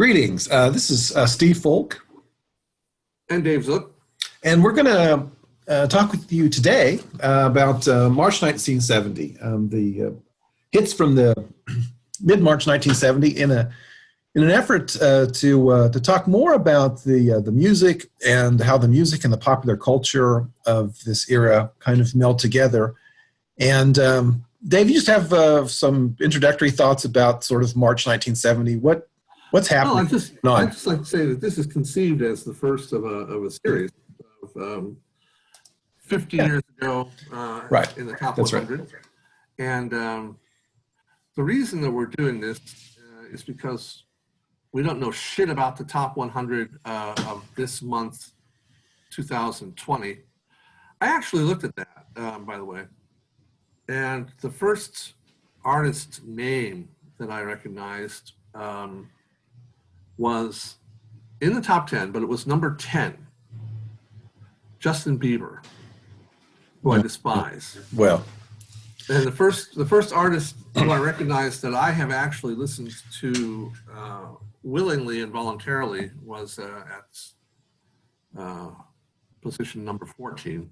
Greetings. This is Steve Folk, And Dave Zook. and we're going to talk with you today about March 1970, the hits from the mid-March 1970 in an effort to talk more about the music and how the music and the popular culture of this era kind of meld together. And Dave, you just have some introductory thoughts about sort of March 1970. What's happening? Well, I'd just like to say that this is conceived as the first of a series of 50 years ago Right. in the top That's 100. right. And the reason that we're doing this is because we don't know shit about the top 100 of this month, 2020. I actually looked at that, by the way. And the first artist name that I recognized was in the top 10, but it was number 10, Justin Bieber, who I despise. Well, And the first artist who I recognized that I have actually listened to willingly and voluntarily was at position number 14.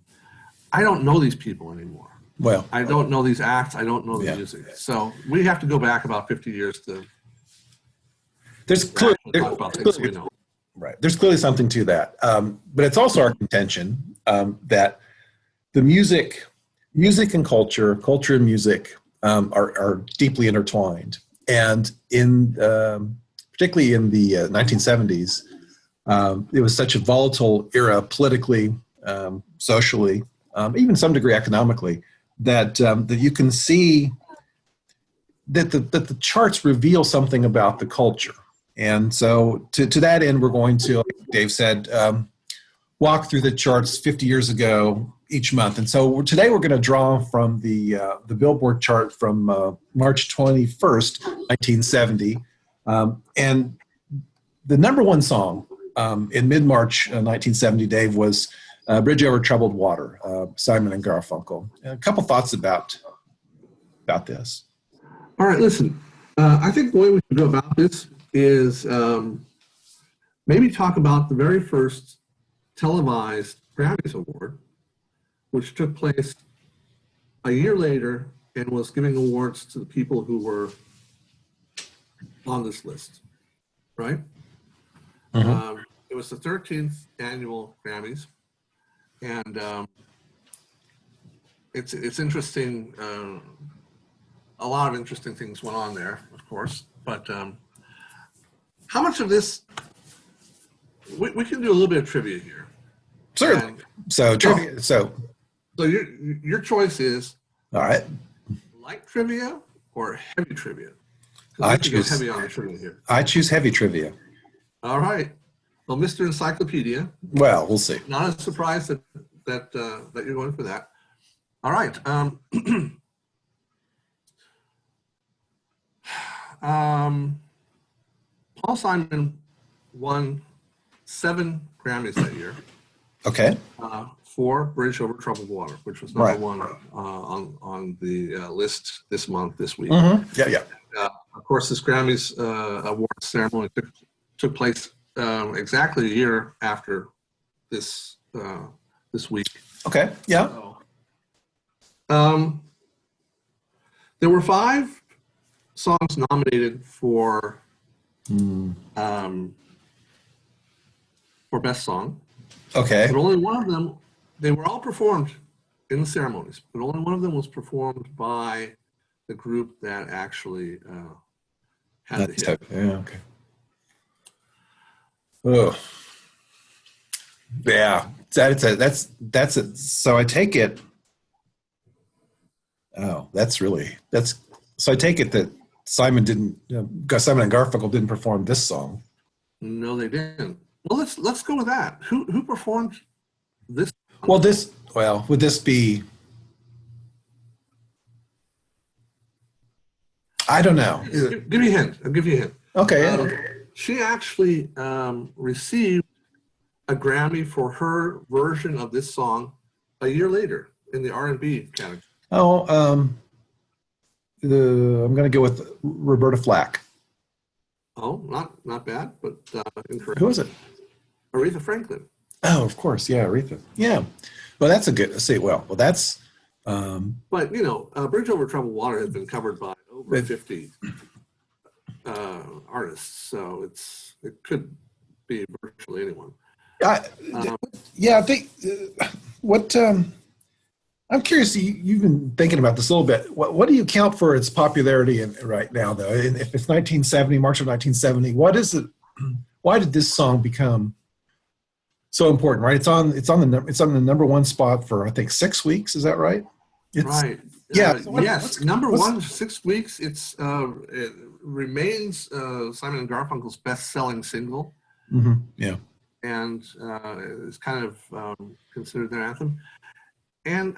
I don't know these people anymore. well, I don't know these acts. I don't know the Yeah. music. So we have to go back about 50 years to there's clearly, talk about things we know. right. There's clearly something to that, but it's also our contention that the music and culture and music are deeply intertwined, and in particularly in the 1970s, it was such a volatile era politically, socially, even some degree economically, that you can see that the charts reveal something about the culture. And so to that end, we're going to, like Dave said, walk through the charts 50 years ago each month. And so today we're going to draw from the Billboard chart from March 21st, 1970. And the number one song in mid-March 1970, Dave, was Bridge Over Troubled Water, Simon and Garfunkel. A couple thoughts about this. All right, listen. I think the way we should go about this is maybe talk about the very first televised Grammys Award, which took place a year later and was giving awards to the people who were on this list, right? Mm-hmm. It was the 13th annual Grammys, and it's interesting. A lot of interesting things went on there, of course, but how much of this, we can do a little bit of trivia here. Certainly. So trivia. So your choice is, all right, light trivia or heavy trivia? I We can go choose heavy on the trivia here. I choose heavy trivia. All right. Well, Mr. Encyclopedia, Well, we'll see. not a surprise that you're going for that. All right. Paul Simon won 7 Grammys that year Okay. for Bridge Over Troubled Water, which was number Right. one on the list this week. Mm-hmm. Yeah, yeah. Of course, this Grammys award ceremony took place exactly a year after this week. Okay. Yeah. So, there were 5 songs nominated for Best Song, Okay. but only one of them, they were all performed in the ceremonies, but only one of them was performed by the group that actually had the hit. Yeah. Okay. Oh. Yeah. That's it. So I take it. Oh, so I take it that Simon and Garfunkel didn't perform this song. No, they didn't. Well, let's go with that. Who performed this? Well, would this be? I don't know. Give me a hint. I'll give you a hint. Okay. She actually received a Grammy for her version of this song a year later in the R&B category. Oh, I'm going to go with Roberta Flack. Oh, not bad, but incorrect. Who is it? Aretha Franklin. Oh, of course. Yeah, Aretha. Yeah. Well, that's a good, see, well, that's, But, Bridge Over Troubled Water has been covered by over 50 artists, so it could be virtually anyone. I, yeah, I think what I'm curious. You've been thinking about this a little bit. What do you count for its popularity right now, though? If it's 1970, March of 1970, what is it? Why did this song become so important? Right, it's on the number one spot for I think 6 weeks. Is that right? Right. Yeah. Yes. Number one, 6 weeks. It remains Simon and Garfunkel's best-selling single. Mm-hmm. Yeah. And it's kind of considered their anthem. And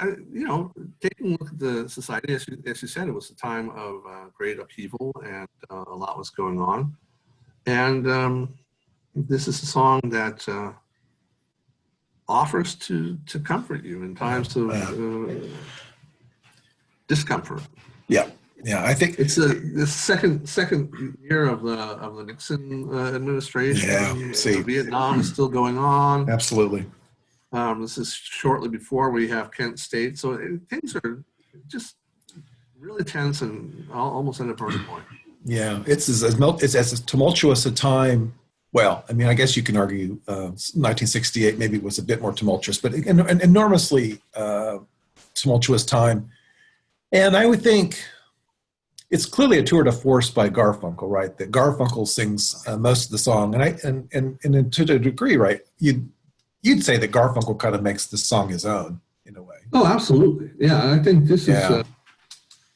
taking a look at the society, as you said, it was a time of great upheaval, and a lot was going on. And this is a song that offers to comfort you in times of discomfort. Yeah, yeah. I think it's the second year of the Nixon administration. Yeah, see, Vietnam is still going on. Absolutely. This is shortly before we have Kent State, so things are just really tense and almost at a burning point. Yeah, it's as tumultuous a time. Well, I mean, I guess you can argue 1968 maybe was a bit more tumultuous, but an enormously tumultuous time. And I would think it's clearly a tour de force by Garfunkel, right? That Garfunkel sings most of the song, and to a degree, right? You'd say that Garfunkel kind of makes this song his own in a way. Oh, absolutely. Yeah, I think this is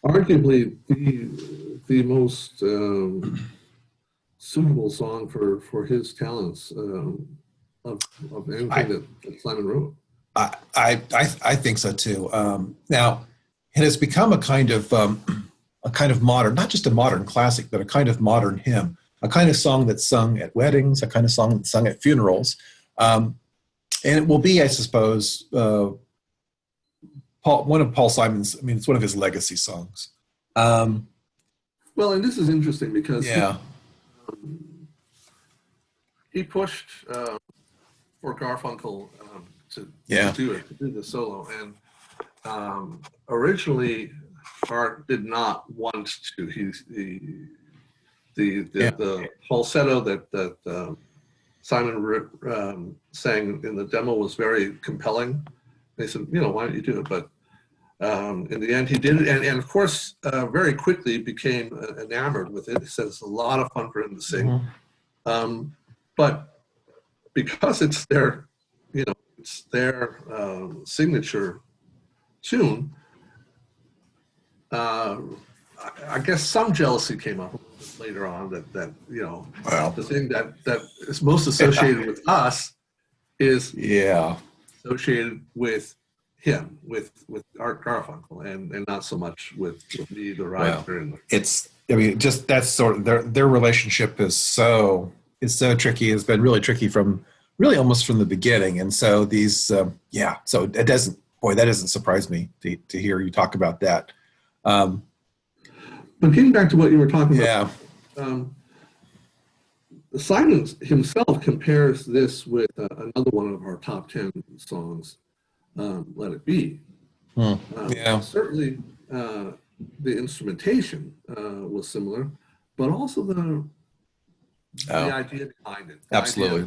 arguably the most suitable song for his talents of anything that Simon wrote. I think so too. Now, it has become a kind of modern, not just a modern classic, but a kind of modern hymn, a kind of song that's sung at weddings, a kind of song that's sung at funerals. And it will be, I suppose, one of Paul Simon's, I mean, it's one of his legacy songs. Well, and this is interesting because he pushed for Garfunkel to do the solo. And originally, Art did not want to. The falsetto that Simon sang in the demo was very compelling. They said, why don't you do it? But in the end, he did it. And of course, very quickly became enamored with it. He said it's a lot of fun for him to sing. Mm-hmm. But because it's their signature tune, I guess some jealousy came up later on that the thing that is most associated with us is associated with him, with Art Garfunkel, and not so much with me, the writer. Well, just that's sort of their relationship is so tricky. Has been really tricky from almost from the beginning, and so these so it doesn't that doesn't surprise me to hear you talk about that. But getting back to what you were talking about, Simon himself compares this with another one of our top 10 songs, Let It Be. Certainly the instrumentation was similar, but also the idea behind it. Absolutely.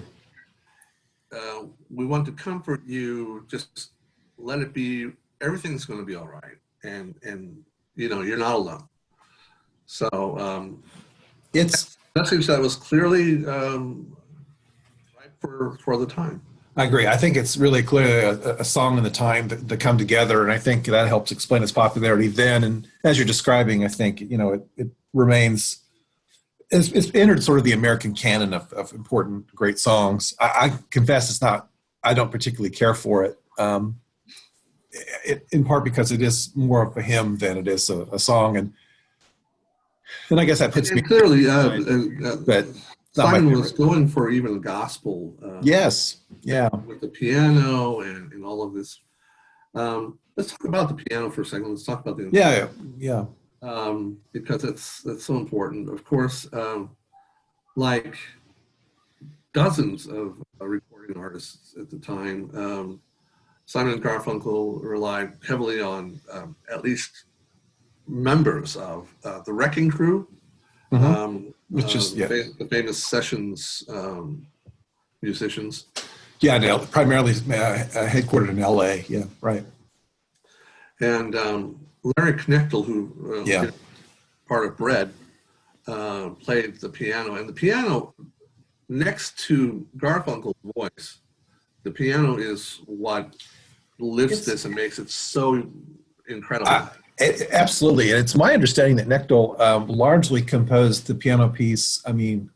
We want to comfort you, just let it be, everything's going to be all right. And you're not alone. So it's a message that was clearly right for the time. I agree. I think it's really clearly a song in the time to come together, and I think that helps explain its popularity then. And as you're describing, I think it remains. It's entered sort of the American canon of important, great songs. I confess it's not. I don't particularly care for it. In part because it is more of a hymn than it is a song, and I guess that puts me clearly. But Simon was going for even a gospel. Yes, yeah, with the piano and all of this. Let's talk about the piano for a second. Let's talk about the yeah. Because it's so important. Of course, like dozens of recording artists at the time. Simon and Garfunkel relied heavily on at least members of the Wrecking Crew, which is the famous Sessions musicians. Yeah, primarily headquartered in L.A. Yeah, right. And Larry Knechtel, who part of Bread, played the piano. And the piano, next to Garfunkel's voice, the piano is what lifts this and makes it so incredible. Absolutely. And it's my understanding that Knechtel largely composed the piano piece. I mean,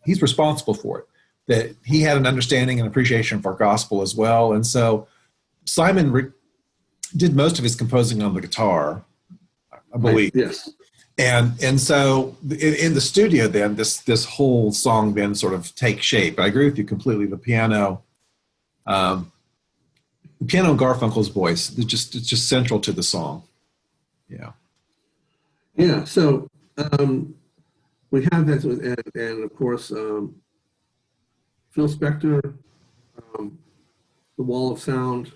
he's responsible for it. That he had an understanding and appreciation for gospel as well. And so Simon did most of his composing on the guitar, I believe. Yes. And so in the studio then, this whole song then sort of takes shape. I agree with you completely. The piano and Garfunkel's voice, it's just central to the song. Yeah. Yeah. So we have that, and of course, Phil Spector, The Wall of Sound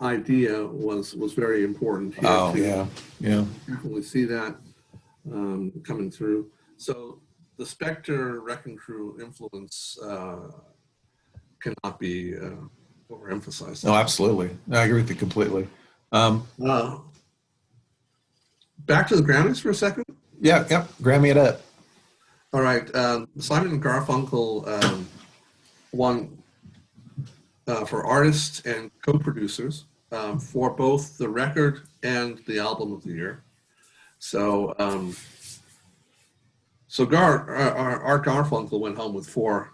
idea was very important here. Oh, yeah. Definitely see that coming through. So the Spector Wrecking Crew influence cannot be overemphasized. No, absolutely. I agree with you completely. Back to the Grammys for a second. Yeah, Grammy it up. All right. Simon and Garfunkel won for artists and co-producers for both the record and the album of the year. So, Art Garfunkel went home with 4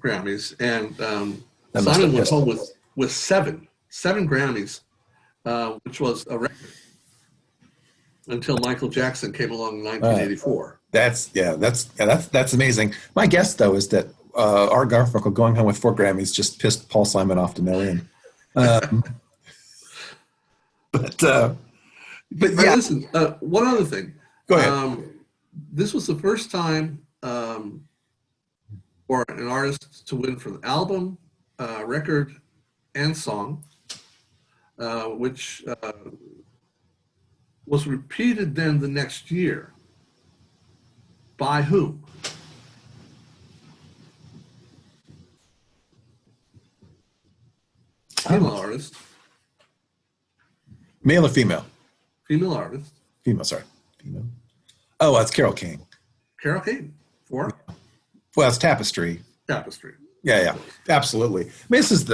Grammys, and Simon went home with seven Grammys, which was a record until Michael Jackson came along in 1984. That's amazing. My guess though is that Art Garfunkel going home with 4 Grammys just pissed Paul Simon off to no end. But yeah. Right, listen, one other thing. Go ahead. This was the first time for an artist to win for the album, record, and song, which was repeated then the next year. By whom? Female artist. Male or female? Female artist. Female, sorry. Female. Oh, that's Carole King. Carole King. For? Well, it's Tapestry. Tapestry. Yeah, absolutely. I mean, this is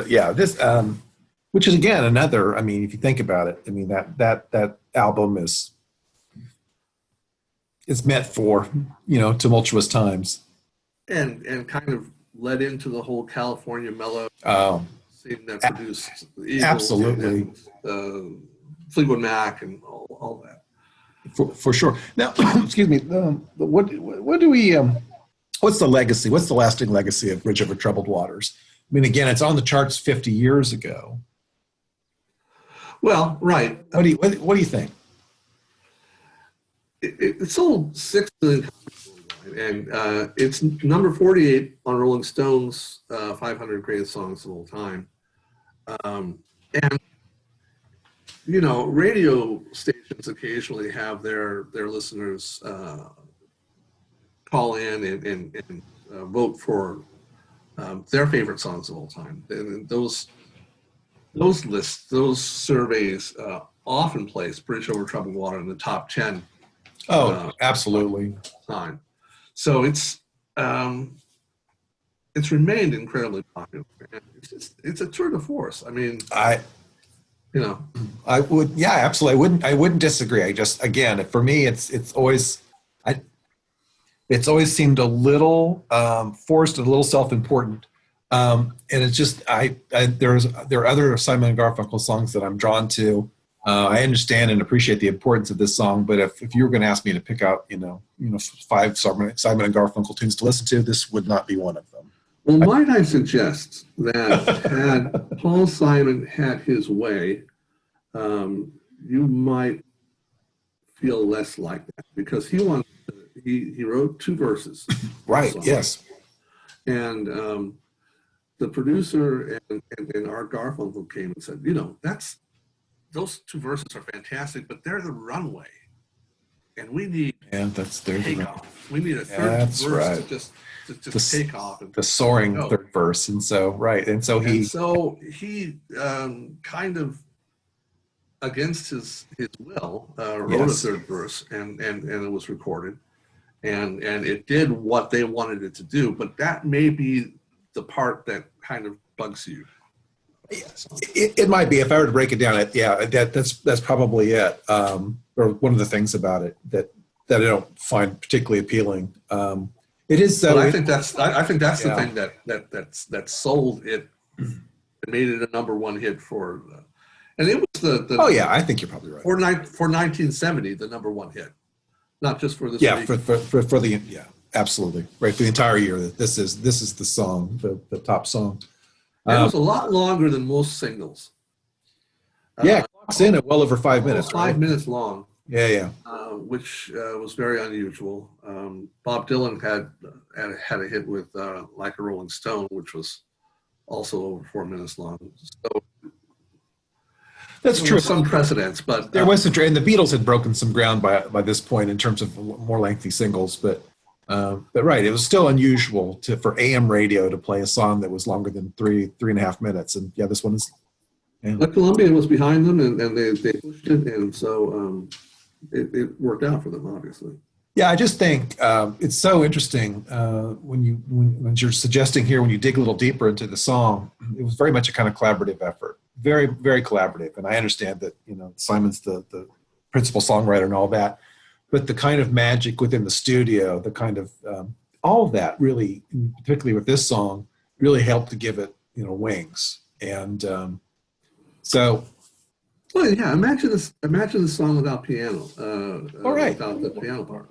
which is again another. I mean, if you think about it, I mean that album is meant for tumultuous times, and kind of led into the whole California mellow scene that produced the Eagles, absolutely, and Fleetwood Mac, and all that. For sure. Now, excuse me. What do we? What's the legacy? What's the lasting legacy of Bridge Over Troubled Waters? I mean, again, it's on the charts 50 years ago. Well, right. What do you think? It sold 6 million copies, and it's number 48 on Rolling Stone's 500 Greatest Songs of All Time. And radio stations occasionally have their listeners call in and vote for their favorite songs of all time. And those lists, those surveys often place Bridge Over Troubled Water in the top 10. Oh, absolutely. Time. So it's remained incredibly popular. It's a tour de force. I mean, I would, yeah, absolutely. I wouldn't disagree. I just, again, for me, it's always seemed a little forced, a little self-important, and it's just there are other Simon and Garfunkel songs that I'm drawn to. I understand and appreciate the importance of this song, but if you were going to ask me to pick out 5 Simon and Garfunkel tunes to listen to, this would not be one of them. Well, might I suggest that had Paul Simon had his way, you might feel less like that because he wrote 2 verses. Right. Yes. And the producer and Art Garfunkel came and said, those 2 verses are fantastic, but they're the runway, and we need takeoff. We need a third verse to just take off. And the soaring third verse, and so he kind of against his will wrote a third verse, and it was recorded, and it did what they wanted it to do. But that may be the part that kind of bugs you. It might be. If I were to break it down, that's probably it. Or one of the things about it that I don't find particularly appealing. It is. But I think that's the thing that sold it and made it a #1 hit for. And it was the. Oh yeah, I think you're probably right. For 1970, the #1 hit, not just for this. Yeah, week. for the absolutely right, for the entire year. This is the song, the top song. It was a lot longer than most singles. It clocks in at well over 5 minutes. 5 minutes long. Yeah. Which was very unusual. Bob Dylan had a hit with "Like a Rolling Stone," which was also over 4 minutes long. So that's true. Some precedents, but there was and the Beatles had broken some ground by this point in terms of more lengthy singles, but right, it was still unusual for AM radio to play a song that was longer than 3.5 minutes. And this one is. Yeah. But Columbia was behind them, and they pushed it, and so it worked out for them, obviously. Yeah, I just think it's so interesting when you're suggesting here, when you dig a little deeper into the song, it was very much a kind of collaborative effort, very, very collaborative. And I understand that Simon's the principal songwriter and all that. But the kind of magic within the studio, the kind of all of that really, particularly with this song, really helped to give it wings. And so. Well, yeah. Imagine the song without piano. All right. Without the piano part.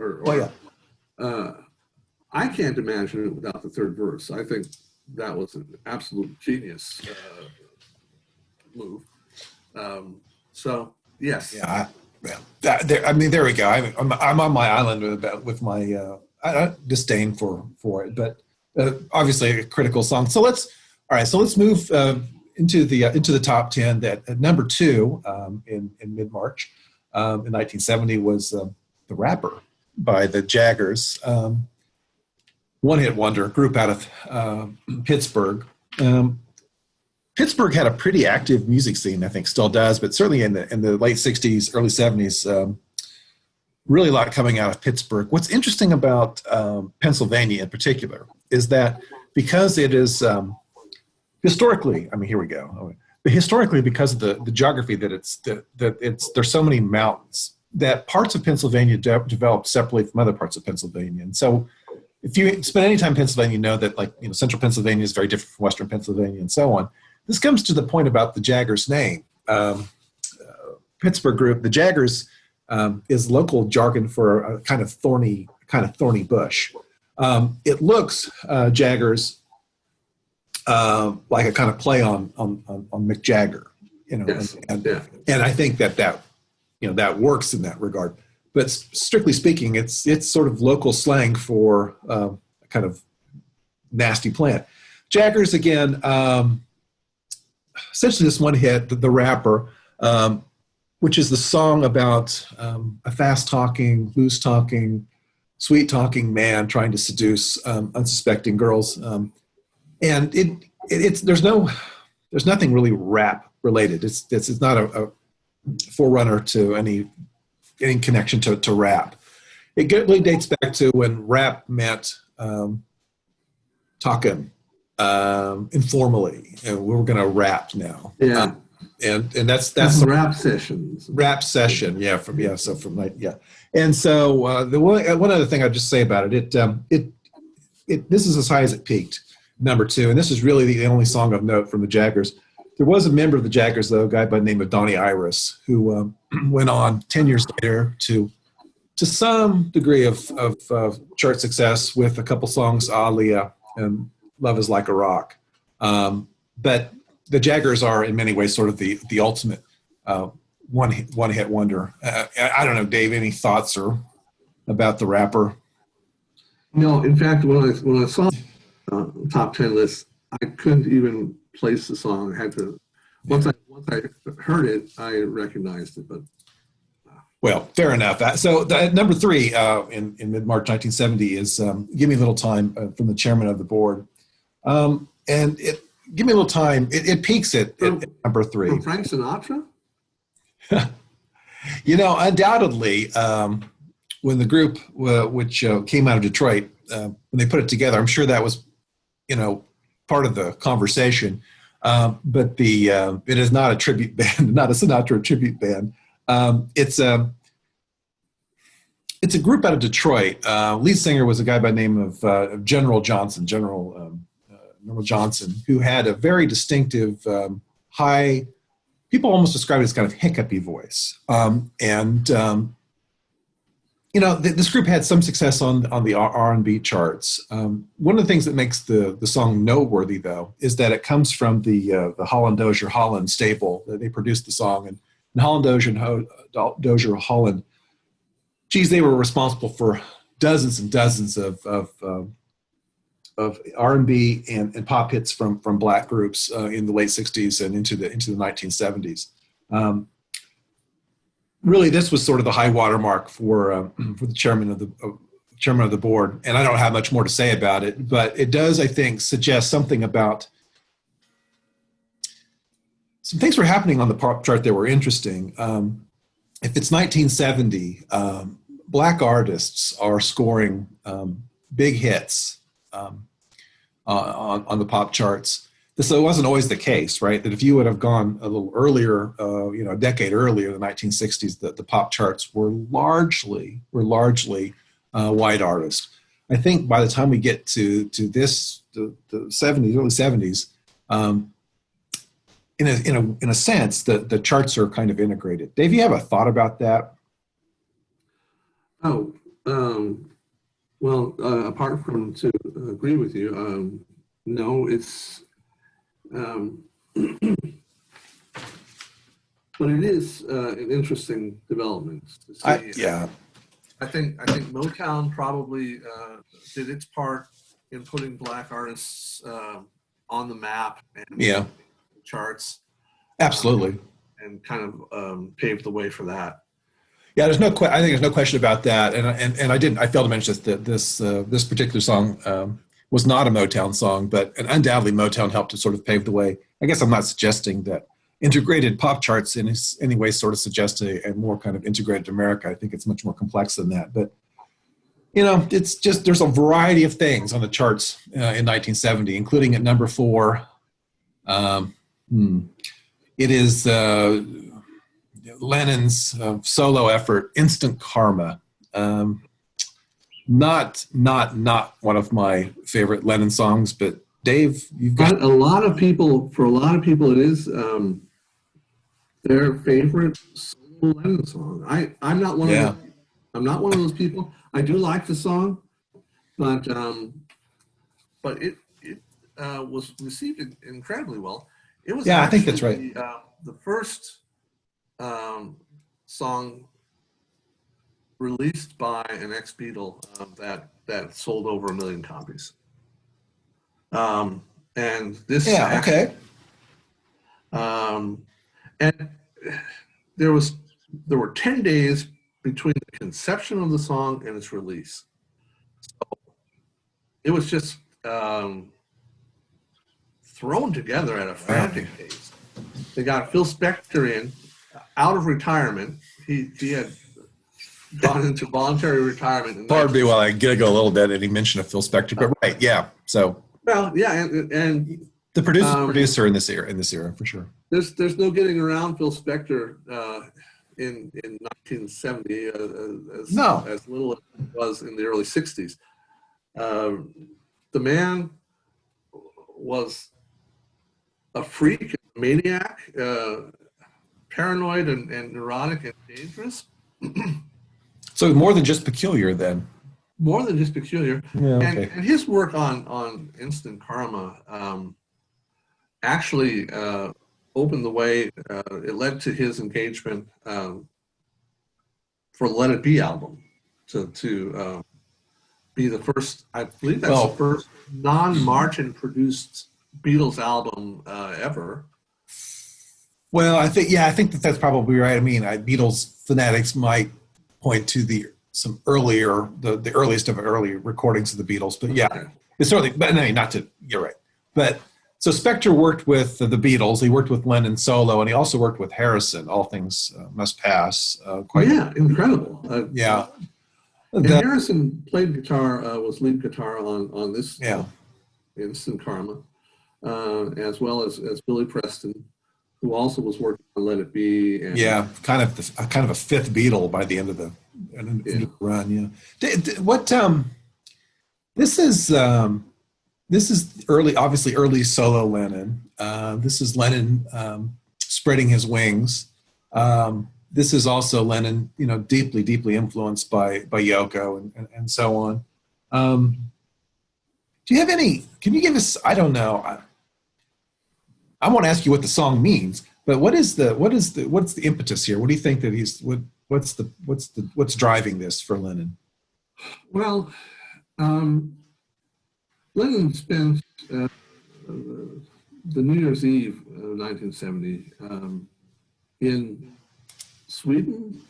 I can't imagine it without the third verse. I think that was an absolute genius move. So yes. Yeah. There we go. I'm on my island with my disdain for it, but obviously a critical song. So let's move into the top 10. That at #2 in mid-March in 1970 was "The Rapper" by the Jaggerz, one-hit wonder, group out of Pittsburgh. Pittsburgh had a pretty active music scene, I think still does, but certainly in the late 60s, early 70s, really a lot coming out of Pittsburgh. What's interesting about Pennsylvania in particular is that because it is historically, here we go. But historically, because of the geography there's so many mountains that parts of Pennsylvania developed separately from other parts of Pennsylvania. And so if you spend any time in Pennsylvania, you know that central Pennsylvania is very different from western Pennsylvania and so on. This comes to the point about the Jaggerz name. Pittsburgh group, the Jaggerz is local jargon for a kind of thorny bush. It looks Jaggerz like a kind of play on Mick Jagger, Yes. and I think that works in that regard. But strictly speaking, it's sort of local slang for a kind of nasty plant. Jaggerz again. Essentially, this one hit, the Rapper, which is the song about a fast-talking, loose-talking, sweet-talking man trying to seduce unsuspecting girls, and there's nothing really rap related. It's not a forerunner to any connection to rap. It really dates back to when rap meant talking. Informally, and we're going to rap now. Yeah, and that's rap sessions. Rap session, yeah. And so the one other thing I'd just say about it, this is as high as it peaked, #2, and this is really the only song of note from the Jaggerz. There was a member of the Jaggerz, though, a guy by the name of Donnie Iris, who went on 10 years later to some degree of chart success with a couple songs, Aaliyah and Love Is Like a Rock. But the Jaggerz are in many ways sort of the ultimate one hit wonder. I don't know, Dave. Any thoughts or about the rapper? No, in fact, when I saw top 10 list, I couldn't even place the song. I had to once I heard it, I recognized it. But well, fair enough. So number 3 in mid-March 1970 is "Give Me a Little Time" from the chairman of the board, and it "Give Me a Little Time." It peaks at number 3. From Frank Sinatra. You know, undoubtedly, when the group, which came out of Detroit, when they put it together, I'm sure that was, part of the conversation. But it is not a tribute band, not a Sinatra tribute band. It's a group out of Detroit. Lead singer was a guy by the name of General Johnson, General Johnson, who had a very distinctive, high. People almost describe it as kind of hiccupy voice. This group had some success on the R&B charts. One of the things that makes the song noteworthy, though, is that it comes from the Holland Dozier Holland stable. They produced the song, and Holland Dozier Holland, geez, they were responsible for dozens and dozens of R&B and pop hits from black groups in the late '60s and into the 1970s. Really, this was sort of the high watermark for the chairman of the board, and I don't have much more to say about it, but it does, I think, suggest something about some things were happening on the pop chart that were interesting. If it's 1970, black artists are scoring big hits on the pop charts. So it wasn't always the case, right? That if you would have gone a little earlier, a decade earlier, the 1960s, the pop charts were largely white artists. I think by the time we get to this, the 70s, early 70s, in a sense, the charts are kind of integrated. Dave, you have a thought about that? Oh, well, apart from to agree with you, no, it's. But it is an interesting development to see. Yeah. I think Motown probably did its part in putting black artists on the map and the charts. Absolutely. And kind of paved the way for that. Yeah, I think there's no question about that. And I failed to mention this particular song was not a Motown song, but undoubtedly Motown helped to sort of pave the way. I guess I'm not suggesting that integrated pop charts in any way sort of suggest a more kind of integrated America. I think it's much more complex than that. But, it's just there's a variety of things on the charts in 1970, including at number 4. It is Lennon's solo effort, "Instant Karma." Not one of my favorite Lennon songs, but Dave, you've got a lot of people. For a lot of people, it is their favorite solo Lennon song. I'm not one of those, I'm not one of those people. I do like the song, but it was received incredibly well. It was I think that's right. The first song released by an ex-Beatle that sold over 1 million copies. And this and there were 10 days between the conception of the song and its release. So it was just thrown together at a frantic pace. They got Phil Spector in out of retirement. He had gone into voluntary retirement. Pardon me while I giggle a little bit at any mention of Phil Spector, but right, yeah. So well, yeah, and the producer in this era for sure. There's no getting around Phil Spector in 1970 as little as it was in the early 60s. The man was a freak, a maniac, paranoid and neurotic and dangerous. So more than just peculiar, then. More than just peculiar. Yeah, okay. And his work on Instant Karma actually opened the way. It led to his engagement for the Let It Be album to be the first, I believe that's the first non-Martin produced Beatles album ever. Well, I think that's probably right. I mean, Beatles fanatics might point to the earliest of early recordings of the Beatles, but yeah, Okay. it's certainly. But no, you're right. But so Spector worked with the Beatles. He worked with Lennon solo, and he also worked with Harrison. All Things Must Pass. Incredible. Yeah. And Harrison played guitar, was lead guitar on this Instant Karma, as well as Billy Preston, who also was working on Let It Be. And, kind of a fifth Beatle by the end of the run. Yeah. This is obviously early solo Lennon. This is Lennon spreading his wings. This is also Lennon, deeply, deeply influenced by Yoko and so on. Do you have any? Can you give us? I don't know. I won't ask you what the song means, but what's the impetus here? What do you think that what's driving this for Lennon? Well, Lennon spent the New Year's Eve of 1970 in Sweden,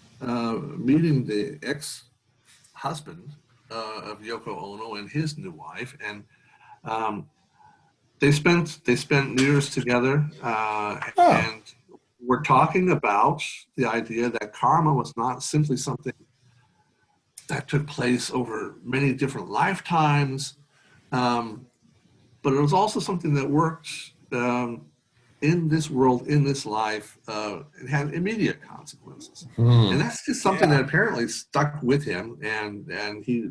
meeting the ex-husband of Yoko Ono and his new wife, and they spent New Year's together, and we're talking about the idea that karma was not simply something that took place over many different lifetimes, but it was also something that worked in this world, in this life. It had immediate consequences. And that's just something that apparently stuck with him, and he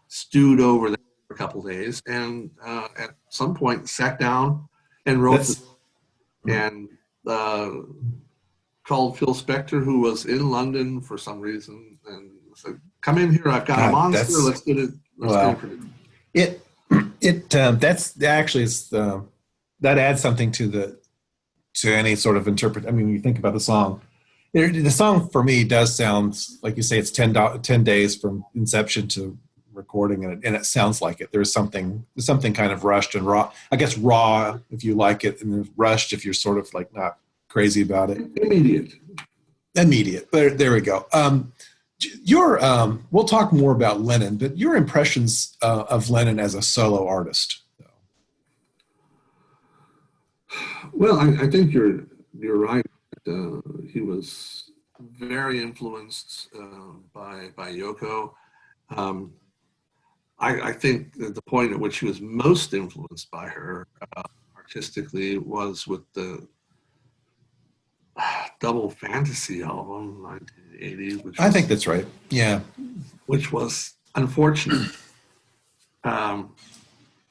stewed over that for a couple of days, and at some point sat down and wrote this, and called Phil Spector, who was in London for some reason, and said, "Come in here, I've got a monster, let's get it produced." That adds something to any sort of interpret. I mean, when you think about the song, the song for me does sound like you say it's 10 days from inception to recording, and it sounds like it. There's something kind of rushed and raw. I guess raw if you like it, and then rushed if you're sort of like not crazy about it. Immediate. But there we go. We'll talk more about Lennon, but your impressions of Lennon as a solo artist. Well, I think you're right. He was very influenced by Yoko. I think that the point at which he was most influenced by her artistically was with the Double Fantasy album, 1980. I think that's right. Yeah. Which was unfortunate.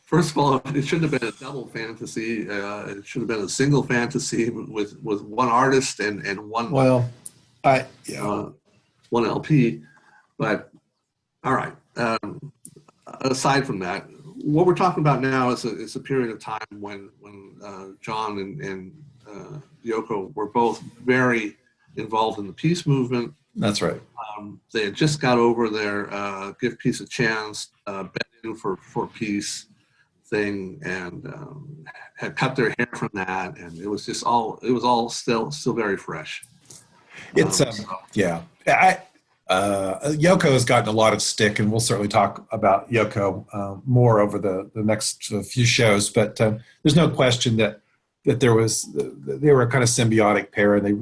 First of all, it shouldn't have been a double fantasy. It should have been a single fantasy with one artist and one. Well, one LP. But all right. Aside from that, what we're talking about now is a period of time when John and Yoko were both very involved in the peace movement. That's right. They had just got over their Give Peace a Chance, Benton for Peace thing, and had cut their hair from that, and it was all still very fresh. It's Yoko has gotten a lot of stick, and we'll certainly talk about Yoko more over the next few shows. But there's no question that they were a kind of symbiotic pair, and they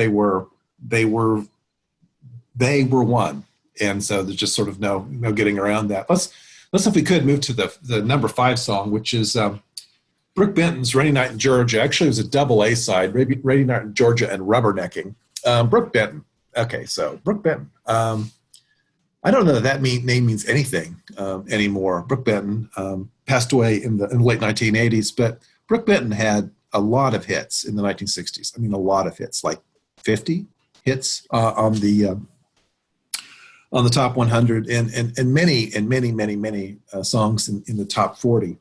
were one, and so there's just sort of no getting around that. Let's if we could move to the number 5 song, which is Brook Benton's "Rainy Night in Georgia." Actually, it was a double A side, "Rainy Night in Georgia" and "Rubbernecking." Brook Benton. Okay, so Brook Benton. I don't know that name means anything anymore. Brook Benton passed away in the late 1980s, but Brook Benton had a lot of hits in the 1960s. I mean, a lot of hits, like 50 hits on the top 100, and many songs in the top 40.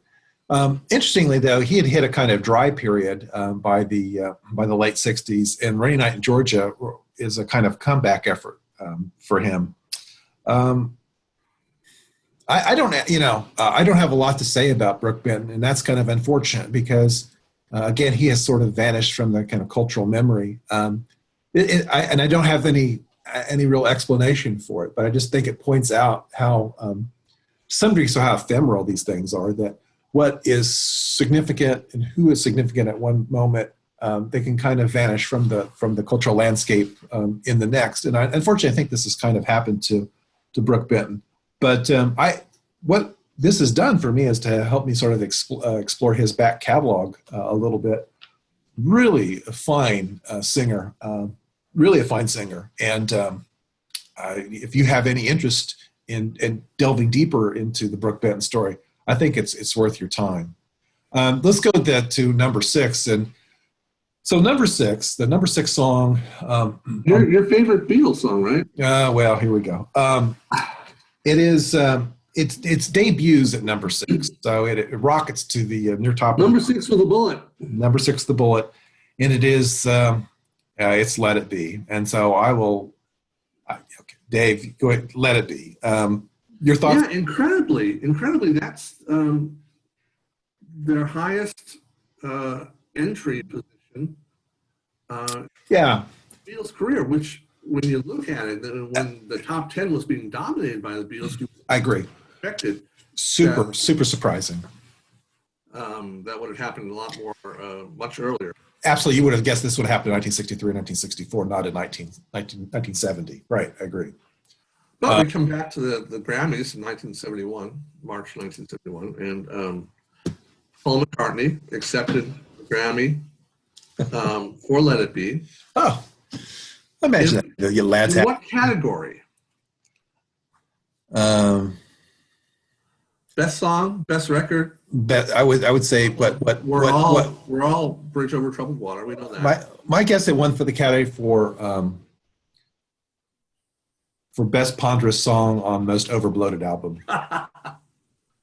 Interestingly, though, he had hit a kind of dry period by the late '60s, and "Rainy Night in Georgia" is a kind of comeback effort for him. I don't, I don't have a lot to say about Brook Benton, and that's kind of unfortunate because, again, he has sort of vanished from the kind of cultural memory. And I don't have any real explanation for it, but I just think it points out how, to some degree, so how ephemeral these things are. That what is significant and who is significant at one moment, they can kind of vanish from the cultural landscape in the next. And unfortunately, I think this has kind of happened to Brook Benton. But what this has done for me is to help me sort of explore his back catalog a little bit. Really a fine singer, really a fine singer. And if you have any interest in delving deeper into the Brook Benton story, I think it's worth your time. Let's go to number 6. And so the number six song. Your favorite Beatles song, right? Well, here we go. It is. Its debuts at number 6, so it rockets to the near top. Number 6 with a bullet. Number 6 with the bullet, and it is. It's "Let It Be," and so I will. Okay, Dave, go ahead. "Let It Be." Your thoughts? Yeah, incredibly. That's their highest entry position. Yeah. Beatles' career, which, when you look at it, when the top 10 was being dominated by the Beatles, I agree. Expected super surprising. That would have happened a lot more, much earlier. Absolutely, you would have guessed this would happen in 1963, 1964, not in 1970. Right, I agree. But we come back to the Grammys in 1971, March 1971, and Paul McCartney accepted the Grammy for "Let It Be." Oh. Imagine that, you lads. In what category? Best song, best record. I would say, but we're all "Bridge Over Troubled Water." We know that. My guess, it won for the category for best ponderous song on most overbloated album.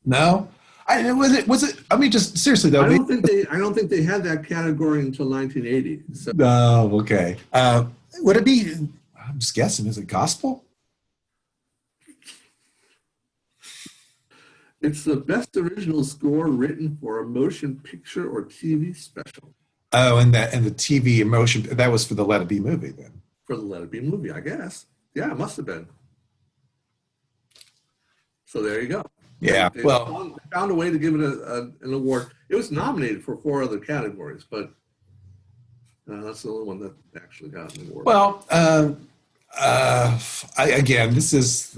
No, was it? I mean, just seriously though. I don't think they had that category until 1980. So. Oh, okay. Would it be? I'm just guessing. Is it gospel? It's the best original score written for a motion picture or TV special. Oh, and the TV motion, that was for the "Let It Be" movie then. For the "Let It Be" movie, I guess. Yeah, it must have been. So there you go. Yeah. They found a way to give it an award. It was nominated for 4 other categories, but that's the only one that actually got an award. Well, again, this is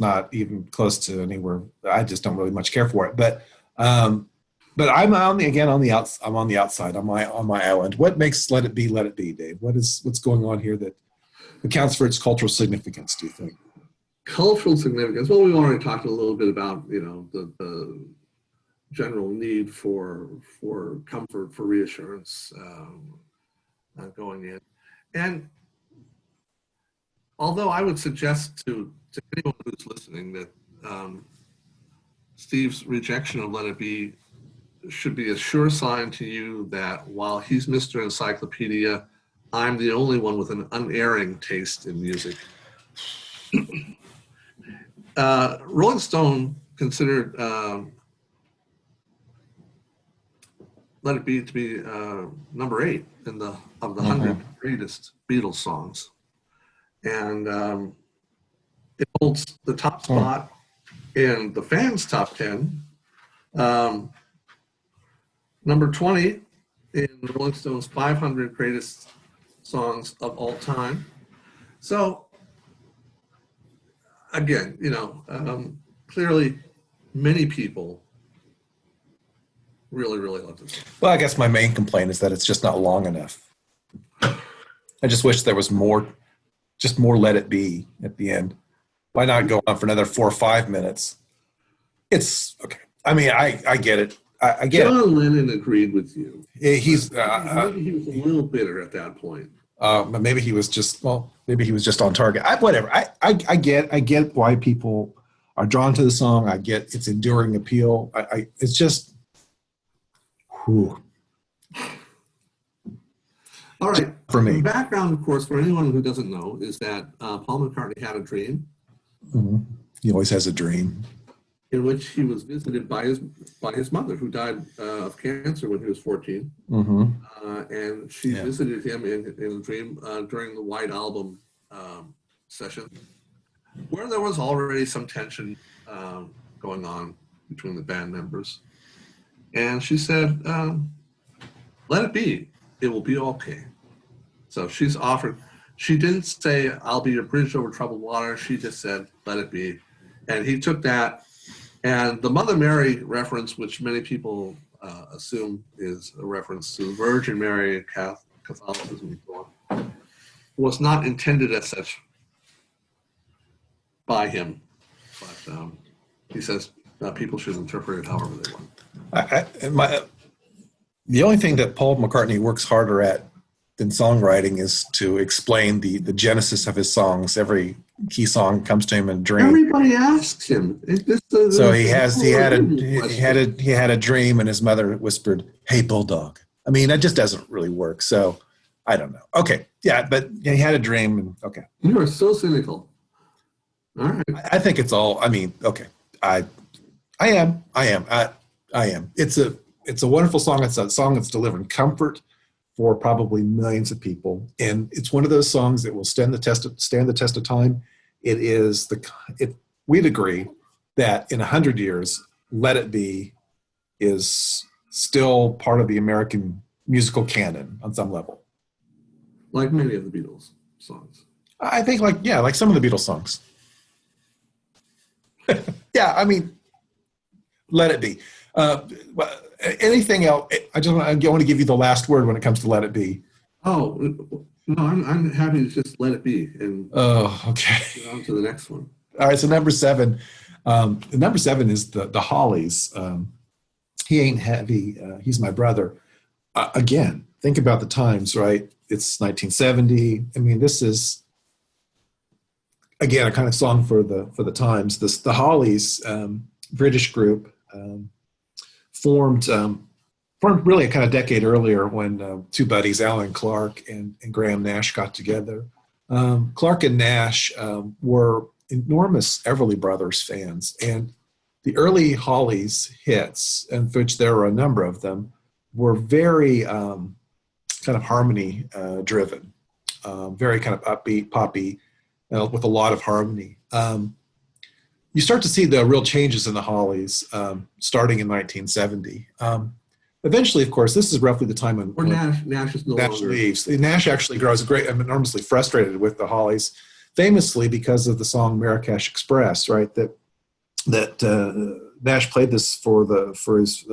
not even close to anywhere. I just don't really much care for it. But I'm on the outside on my island. What makes "Let It Be" "Let It Be," Dave? What's going on here that accounts for its cultural significance, do you think? Cultural significance. Well, we've already talked a little bit about the general need for comfort, for reassurance going in. And although I would suggest to anyone who's listening that Steve's rejection of "Let It Be" should be a sure sign to you that while he's Mr. Encyclopedia, I'm the only one with an unerring taste in music. Rolling Stone considered "Let It Be" to be number 8 of the 100 greatest Beatles songs, and it holds the top spot in the fans' top 10. Number 20 in Rolling Stone's 500 greatest songs of all time. So again, clearly many people really, really love this song. Well, I guess my main complaint is that it's just not long enough. I just wish there was more "Let It Be" at the end. Why not go on for another 4 or 5 minutes? It's okay. I mean, I get it. I get John Lennon agreed with you. it. Maybe he was a little bitter at that point. Maybe he was just on target. Whatever. I get why people. are drawn to the song. I get its enduring appeal. It's just, whew. All right. For me. The background, of course, for anyone who doesn't know, is that Paul McCartney had a dream. Mm-hmm. He always has a dream. In which he was visited by his mother, who died of cancer when he was 14. Mm-hmm. And she visited him in a dream during the White Album session, where there was already some tension going on between the band members. And she said, let it be. It will be okay. So she's offered, she didn't say, I'll be your bridge over troubled water. She just said, let it be. And he took that. And the Mother Mary reference, which many people assume is a reference to Virgin Mary, Catholicism, and so on, was not intended as such by him. But he says people should interpret it however they want. The only thing that Paul McCartney works harder at than songwriting is to explain the genesis of his songs. Every key song comes to him in a dream. Everybody asks him. So he had a dream, and his mother whispered, "Hey, bulldog." I mean, that just doesn't really work. So I don't know. Okay, yeah, but he had a dream, and okay. You are so cynical. All right. I think it's all. I mean, okay. I am. It's a wonderful song. It's a song that's delivering comfort for probably millions of people, and it's one of those songs that will stand the test of time. It is we'd agree that in 100 years, "Let It Be" is still part of the American musical canon on some level. Like many of the Beatles songs. I think like some of the Beatles songs. Yeah, I mean, "Let It Be." Anything else? I want to give you the last word when it comes to "Let It Be." Oh, no, I'm happy to just let it be and okay. Get on to the next one. All right, so number 7. Number 7 is the Hollies. He Ain't Heavy. He's My Brother. Again, think about the times, right? It's 1970. I mean, this is again a kind of song for the times. The Hollies, British group. Formed really a kind of decade earlier when two buddies, Alan Clark and Graham Nash, got together. Clark and Nash were enormous Everly Brothers fans, and the early Hollies hits, in which there were a number of them, were very kind of harmony driven, very kind of upbeat, poppy, with a lot of harmony. You start to see the real changes in the Hollies starting in 1970. Eventually, of course, this is roughly the time when Nash is no longer. leaves. Nash actually grows enormously frustrated with the Hollies, famously because of the song Marrakesh Express, right? That Nash played this for his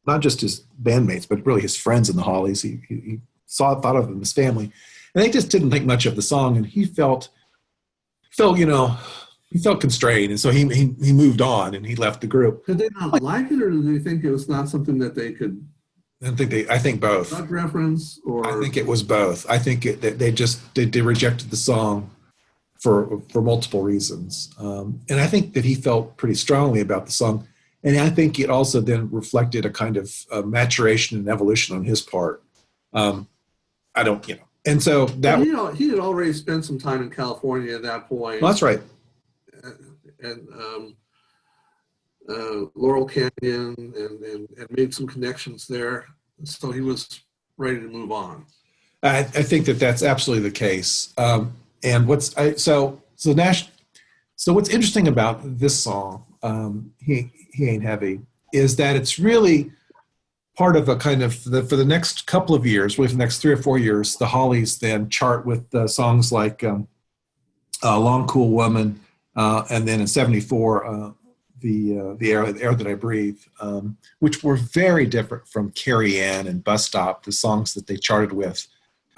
not just his bandmates, but really his friends in the Hollies. He thought of them as family, and they just didn't think much of the song, and he felt constrained, and so he moved on and he left the group. Did they not like it, or did they think it was not something that they could? I think both. Not reference, or I think it was both. I think they rejected the song for multiple reasons, and I think that he felt pretty strongly about the song, and I think it also then reflected a kind of maturation and evolution on his part. And so that he had already spent some time in California at that point. Well, that's right. And Laurel Canyon and made some connections there. So he was ready to move on. I think that's absolutely the case. And what's interesting about this song, He Ain't Heavy, is that it's really part of a kind of for the next couple of years, really for the next 3 or 4 years, the Hollies then chart with songs like Long Cool Woman, and then in 74, the air that I breathe, which were very different from Carrie Ann and Bus Stop, the songs that they charted with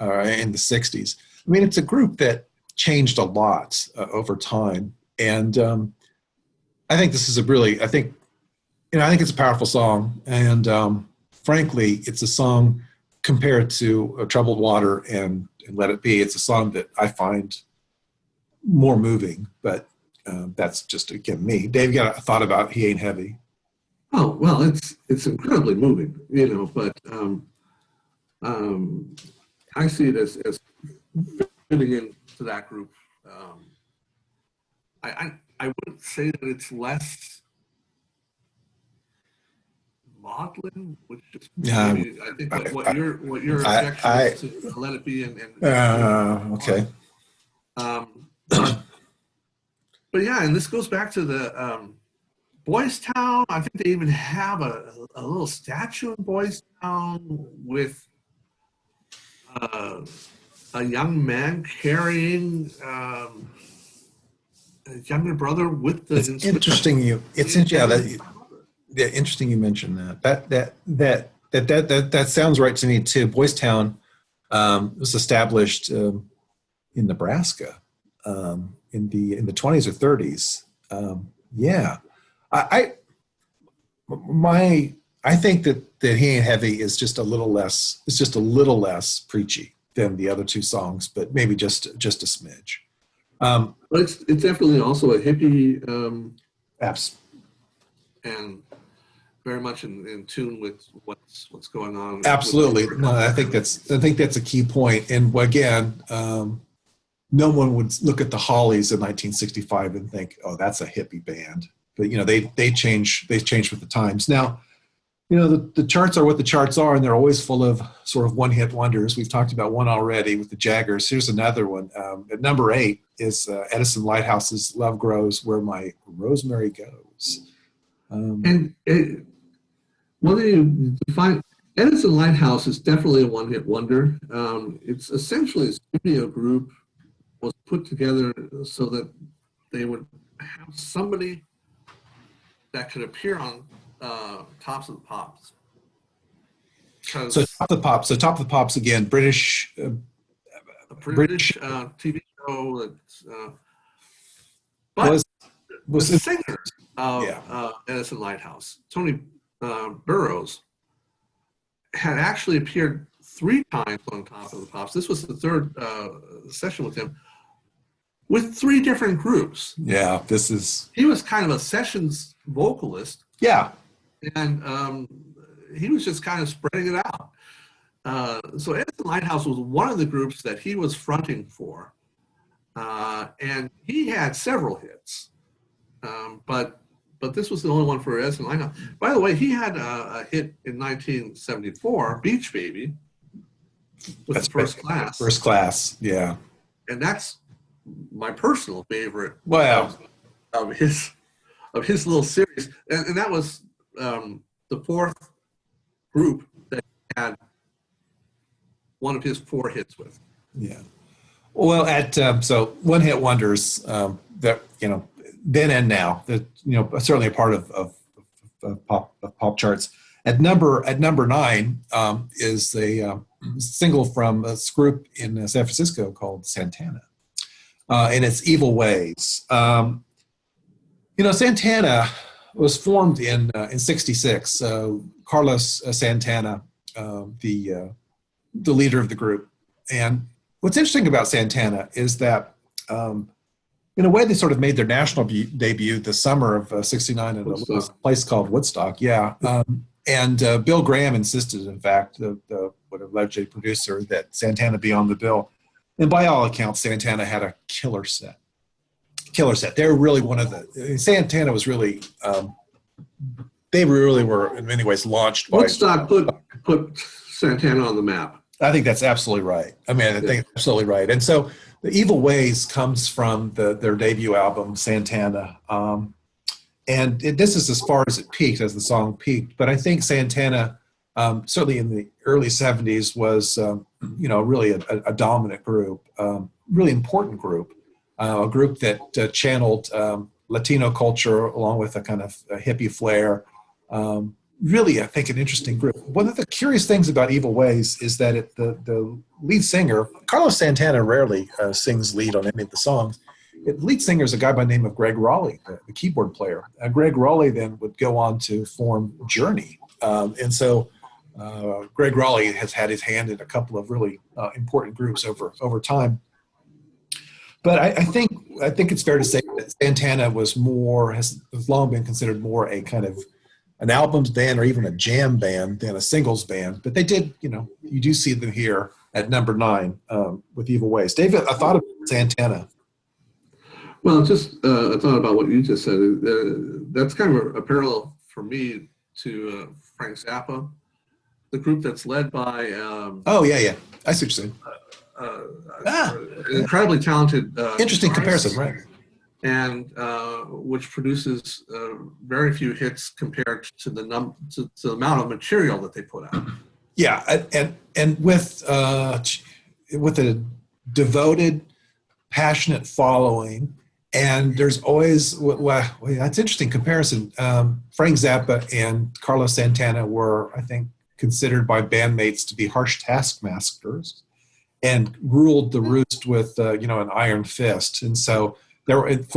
in the 60s. I mean, it's a group that changed a lot over time. And I think this is I think it's a powerful song. And frankly, it's a song compared to Troubled Water and Let It Be. It's a song that I find more moving, but That's just, again, me. Dave, got a thought about He Ain't Heavy? Oh, well, it's incredibly moving, but I see it as fitting into that group. I wouldn't say that it's less maudlin, which is maybe I think what your objection is to Let It Be and okay. But yeah, and this goes back to the Boys Town. I think they even have a little statue in Boys Town with a young man carrying a younger brother with the. It's interesting. Interesting you mentioned that. That sounds right to me too. Boys Town was established in Nebraska in the 20s or 30s. Yeah. I think that He Ain't Heavy is just a little less. It's just a little less preachy than the other two songs, but maybe just a smidge. But it's definitely also a hippie, Apps. and very much in tune with what's going on. Absolutely. No, I think that's a key point. And again, no one would look at the Hollies in 1965 and think, "Oh, that's a hippie band." But they change with the times. Now, the charts are what the charts are, and they're always full of sort of one-hit wonders. We've talked about one already with the Jaggerz. Here's another one. At number 8 is Edison Lighthouse's "Love Grows Where My Rosemary Goes." Whether you define Edison Lighthouse is definitely a one-hit wonder. It's essentially a studio group was put together so that they would have somebody that could appear on Tops of the Pops. So Top of the Pops again, British TV show that's but was the singer of Edison Lighthouse, Tony Burrows, had actually appeared 3 times on Top of the Pops. This was the 3rd session with him, with 3 different groups. Yeah, he was kind of a sessions vocalist. Yeah. And he was just kind of spreading it out. So Edison Lighthouse was one of the groups that he was fronting for. And he had several hits. But this was the only one for Edison Lighthouse. By the way, he had a hit in 1974, Beach Baby, with First Class. First Class, yeah. And that's my personal favorite. Wow. Of his little series. And that was the 4th group that he had one of his 4 hits with. Yeah. Well, so one-hit wonders that then and now that certainly a part of pop charts. At number 9 is a single from a group in San Francisco called Santana, and it's "Evil Ways." Santana was formed in '66. Carlos Santana, the leader of the group, and what's interesting about Santana is that, in a way, they sort of made their national debut the summer of '69 in a little place called Woodstock. Yeah, and Bill Graham insisted, in fact, the alleged producer, that Santana be on the bill. And by all accounts, Santana had a killer set. They were really one of the. Santana was really. They really were in many ways launched by. Woodstock put Santana on the map. I think that's absolutely right. I think that's absolutely right. And so, the "Evil Ways" comes from their debut album, Santana. And this is as far as it peaked, as the song peaked. But I think Santana, certainly in the early '70s, was really a dominant group, really important group, a group that channeled Latino culture along with a kind of a hippie flair. Really, I think, an interesting group. One of the curious things about "Evil Ways" is that the lead singer, Carlos Santana, rarely sings lead on any of the songs. The lead singer is a guy by the name of Greg Raleigh, the keyboard player. Greg Raleigh then would go on to form Journey. And so Greg Raleigh has had his hand in a couple of really important groups over time. But I think I think it's fair to say that Santana has long been considered more a kind of an albums band or even a jam band than a singles band. But they did, you do see them here at number 9 with Evil Ways. David, I thought of Santana. Well, just I thought about what you just said. That's kind of a parallel for me to Frank Zappa, the group that's led by. Oh yeah, I see what you're saying. An incredibly talented. Interesting guitarist, comparison, right? And which produces very few hits compared to the amount of material that they put out. Yeah, and with a devoted, passionate following. And there's always, that's interesting comparison. Frank Zappa and Carlos Santana were, I think, considered by bandmates to be harsh taskmasters and ruled the roost with, an iron fist. And so with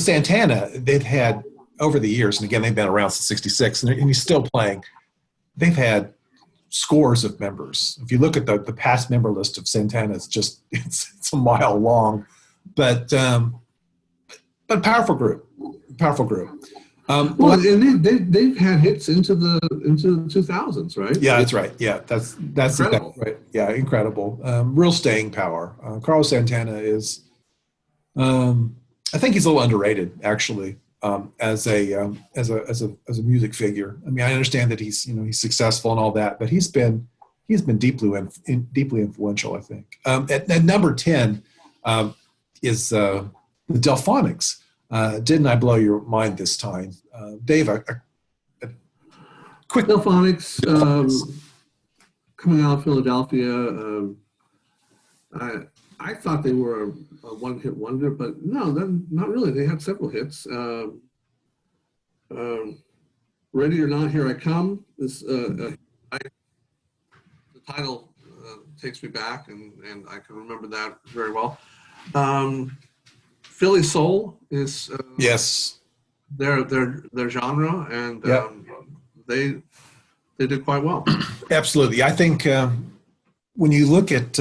Santana, they've had over the years, and again, they've been around since '66, and he's still playing. They've had scores of members. If you look at the past member list of Santana, it's a mile long. But powerful group. And they've had hits into the 2000s, right? Yeah, that's right. Yeah, that's incredible. Right. Yeah, incredible. Real staying power. Carlos Santana is, I think he's a little underrated actually, as a music figure. I mean, I understand that he's successful and all that, but he's been deeply influential. I think. At number 10. Is the Delfonics. Didn't I blow your mind this time? Dave, a quick... Delfonics, coming out of Philadelphia. I thought they were a one-hit wonder, but no, not really. They had several hits. Ready or Not, Here I Come. The title takes me back, and I can remember that very well. Philly soul is yes, their genre, and they did quite well. Absolutely, I think when you look at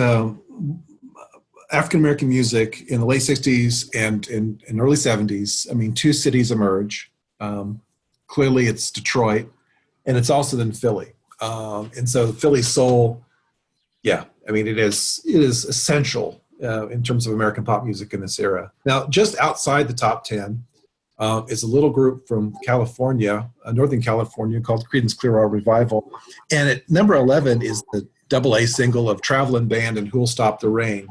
African American music in the late '60s and in early '70s, I mean, two cities emerge. Clearly, it's Detroit, and it's also then Philly, and so Philly soul. Yeah, I mean, it is essential. In terms of American pop music in this era. Now, just outside the top 10 is a little group from California, Northern California, called Creedence Clearwater Revival. And at number 11 is the AA single of Travelin Band and Who'll Stop the Rain.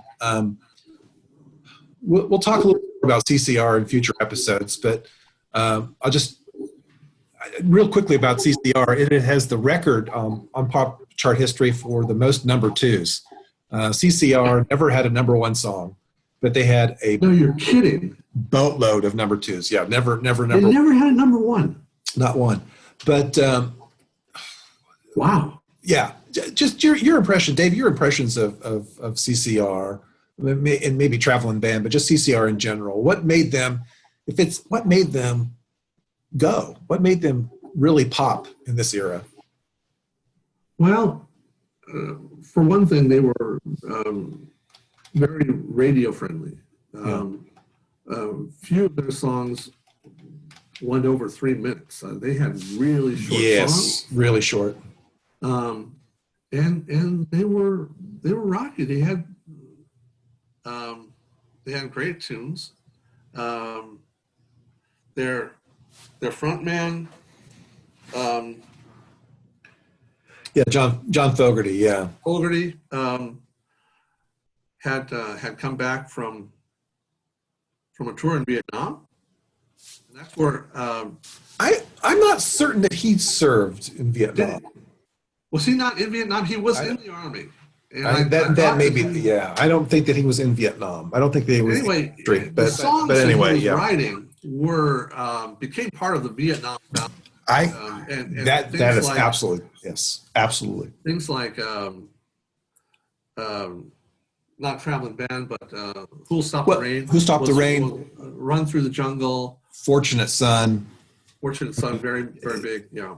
We'll talk a little bit about CCR in future episodes, but I'll just, real quickly about CCR, it has the record on pop chart history for the most number 2s. CCR never had a number 1 song, but they had a no, you're kidding. Boatload of number 2s. Yeah, never. They never had a number 1. Not one, but wow. Yeah, just your impression, Dave. Your impressions of CCR and maybe Travelin Band, but just CCR in general. What made them? What made them go? What made them really pop in this era? Well. For one thing, they were very radio friendly. Few of their songs went over 3 minutes. They had really short songs. Yes, really short. And they were rocky. They had great tunes. Their frontman. Yeah, John Fogerty. Yeah, Fogerty had come back from a tour in Vietnam, and that's where I'm not certain that he served in Vietnam. Was he not in Vietnam? He was in the army. And that may be. Yeah, I don't think that he was in Vietnam. I don't think that he was. Anyway, the songs that he was writing were became part of the Vietnam. That is like, absolutely, yes, absolutely. Things like not Travelin Band, but Who'll Stop the Rain? Who Stopped the Rain? Run Through the Jungle. Fortunate Son, very, very big. Yeah,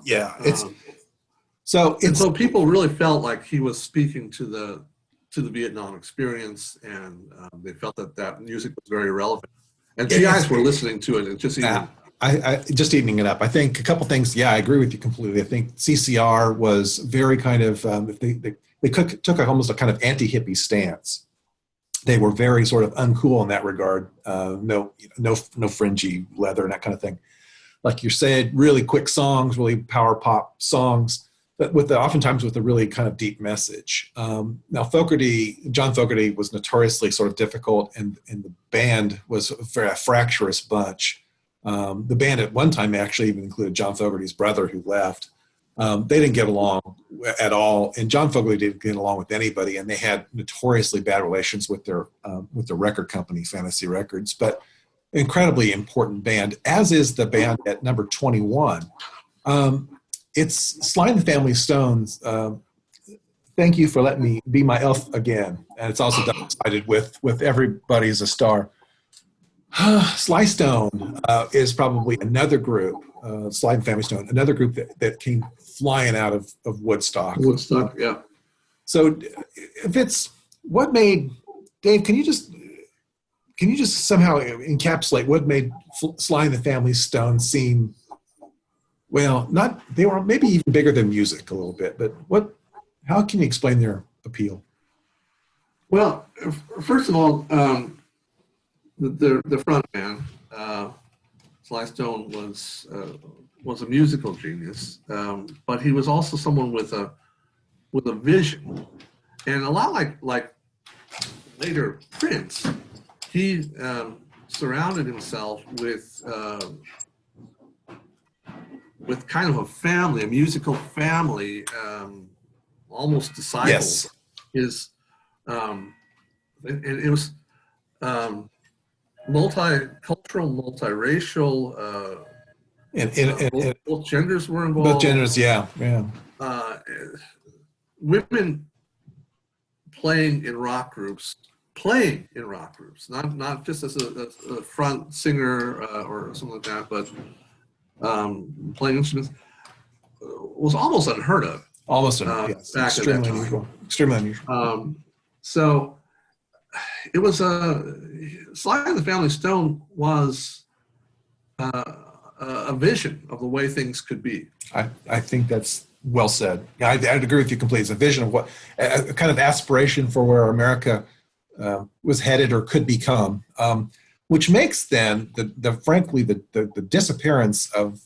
so people really felt like he was speaking to to the Vietnam experience, and they felt that that music was very relevant. And GIs were listening to it and just even. I just eating it up. I think a couple things. Yeah, I agree with you completely. I think CCR was very kind of they took almost a kind of anti-hippie stance. They were very sort of uncool in that regard. No fringy leather and that kind of thing. Like you said, really quick songs, really power pop songs, but oftentimes with a really kind of deep message. Now, John Fogerty was notoriously sort of difficult, and the band was a very fractious bunch. The band at one time actually even included John Fogerty's brother, who left. They didn't get along at all, and John Fogerty didn't get along with anybody, and they had notoriously bad relations with their record company, Fantasy Records. But incredibly important band, as is the band at number 21. It's Sly the Family Stones. Thank you for letting me be my elf again, and it's also double-sided with Everybody's a Star. Sly Stone is probably another group, Sly and Family Stone, another group that came flying out of Woodstock. Woodstock, yeah. So if it's what made, Dave, can you just somehow encapsulate what made Sly and the Family Stone seem, well, they were maybe even bigger than music a little bit, but how can you explain their appeal? Well, first of all, the front man, Sly Stone, was a musical genius, but he was also someone with a vision, and a lot like later Prince, he surrounded himself with kind of a family, a musical family, almost disciples. Yes. And it was multicultural, multiracial. And both genders were involved. Both genders, yeah. Women playing in rock groups, not just as a front singer or something like that, but playing instruments was almost unheard of. Almost unheard of, yes. Back Extremely at that unusual. Extremely unusual. So it was Sly and the Family Stone was a vision of the way things could be. I think that's well said. Yeah, I'd agree with you completely. It's a vision of a kind of aspiration for where America was headed or could become, which makes then frankly the disappearance of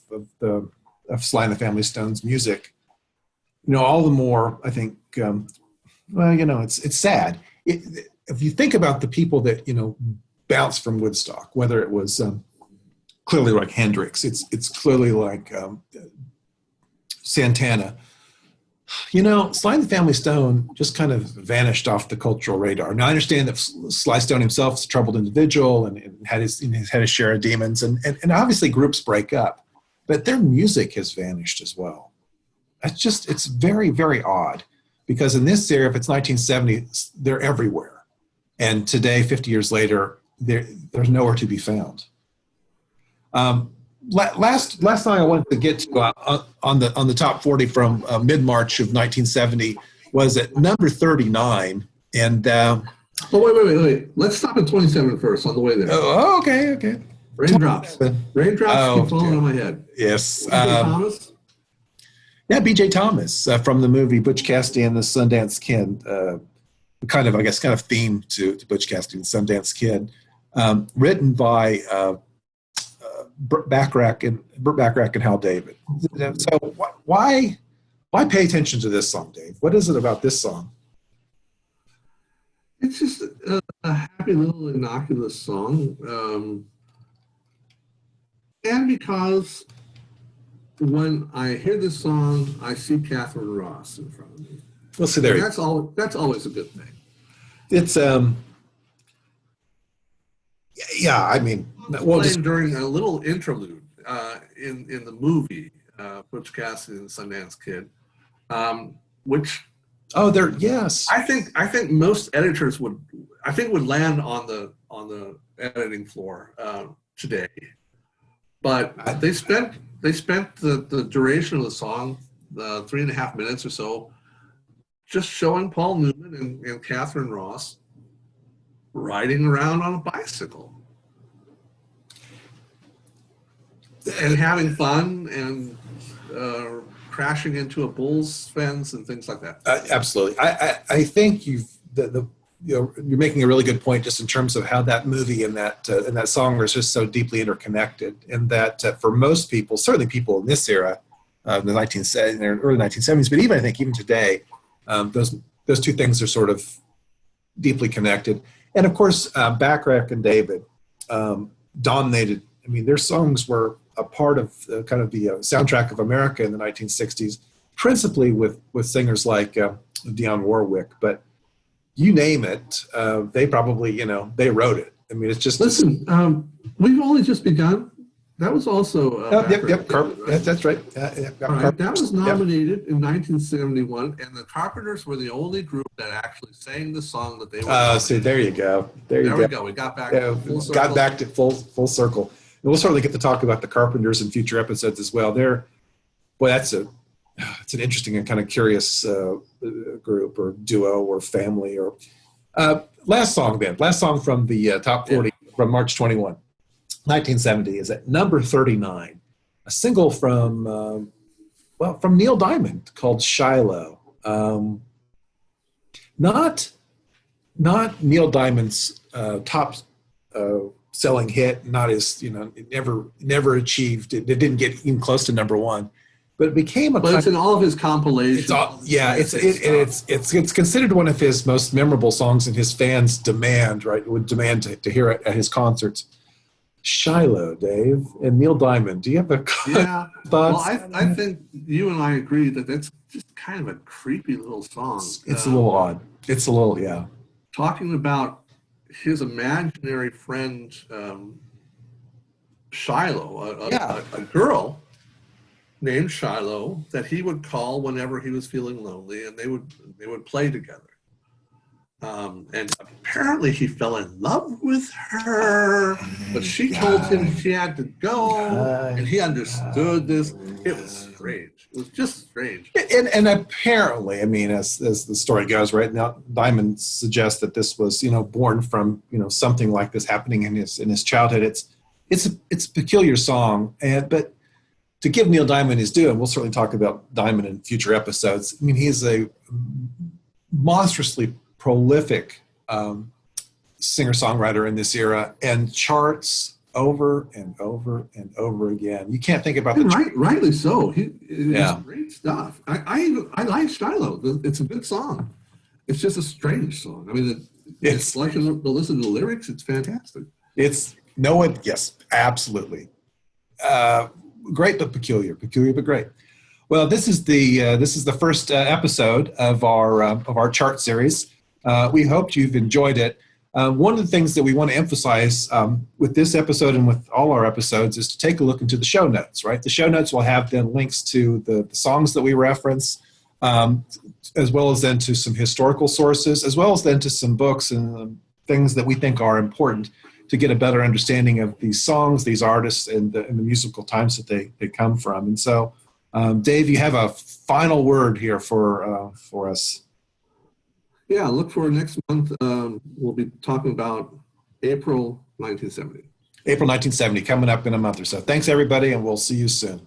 Sly and the Family Stone's music, all the more, I think. It's sad. If you think about the people that bounced from Woodstock, whether it was clearly like Hendrix, it's clearly like Santana. Sly and the Family Stone just kind of vanished off the cultural radar. Now, I understand that Sly Stone himself is a troubled individual and had his share of demons, and obviously groups break up, but their music has vanished as well. It's very, very odd, because in this era, if it's 1970, they're everywhere. And today, 50 years later, there's nowhere to be found. Last song I wanted to get to on the top 40 from mid-March of 1970 was at number 39. And wait. Let's stop at 27 first on the way there. Oh, okay. Raindrops. Raindrops keep falling on my head. Yes. Thomas? Yeah, B.J. Thomas from the movie Butch Cassidy and the Sundance Kid. Kind of theme to Butch Cassidy and the Sundance Kid. Written by Burt Bacharach and Hal David. So why pay attention to this song, Dave? What is it about this song? It's just a happy little innocuous song, and because when I hear this song, I see Catherine Ross in front of me. Well, see there. That's always a good thing. It's yeah. I mean, during a little interlude in the movie Butch Cassidy and the Sundance Kid, which yes. I think most editors would land on the editing floor today, but they spent the duration of the song, the 3.5 minutes or so, just showing Paul Newman and Catherine Ross riding around on a bicycle and having fun and crashing into a bull's fence and things like that. Absolutely. I think you're making a really good point just in terms of how that movie and that song are just so deeply interconnected, and that for most people, certainly people in this era, the early 1970s, but even I think even today, those two things are sort of deeply connected. And of course, Bacharach and David dominated. I mean, their songs were a part of kind of the soundtrack of America in the 1960s, principally with singers like Dionne Warwick. But you name it, they probably, they wrote it. I mean, it's just... Listen, we've only just begun. That was also... Yep. That's right. Right. That was nominated in 1971, and the Carpenters were the only group that actually sang the song that they were so there you go. There we go. We got back to full circle. Got back to full circle. And we'll certainly get to talk about the Carpenters in future episodes as well. It's an interesting and kind of curious group or duo or family. Or last song from the top 40 from March 21, 1970 is at number 39, a single from Neil Diamond called Shilo. Not Neil Diamond's top selling hit, not his, it never achieved, it didn't get even close to number one, but it became it's in all of his compilations. It's considered one of his most memorable songs, and his fans would demand to hear it at his concerts. Shilo, Dave, and Neil Diamond. Do you have thoughts? Well, I think you and I agree that that's just kind of a creepy little song. It's a little odd. It's a little, talking about his imaginary friend, Shilo, a girl named Shilo that he would call whenever he was feeling lonely, and they would play together. And apparently he fell in love with her, but she told him she had to go, and he understood this. It was strange. It was just strange. And apparently, I mean, as the story goes, right now, Diamond suggests that this was, born from, something like this happening in his childhood. It's a peculiar song, but to give Neil Diamond his due, and we'll certainly talk about Diamond in future episodes. I mean, he's a monstrously prolific singer-songwriter in this era, and charts over and over and over again. You can't think about rightly so. It's great stuff. I like Shilo. It's a good song. It's just a strange song. I mean, it's like to listen to the lyrics. It's fantastic. Yes, absolutely. Great but peculiar but great. Well, this is the first episode of our chart series. We hope you've enjoyed it. One of the things that we want to emphasize with this episode and with all our episodes is to take a look into the show notes, right? The show notes will have then links to the songs that we reference, as well as then to some historical sources, as well as then to some books and things that we think are important to get a better understanding of these songs, these artists, and the musical times that they come from. And so, Dave, you have a final word here for us. Yeah, look for next month. We'll be talking about April 1970. April 1970, coming up in a month or so. Thanks, everybody, and we'll see you soon.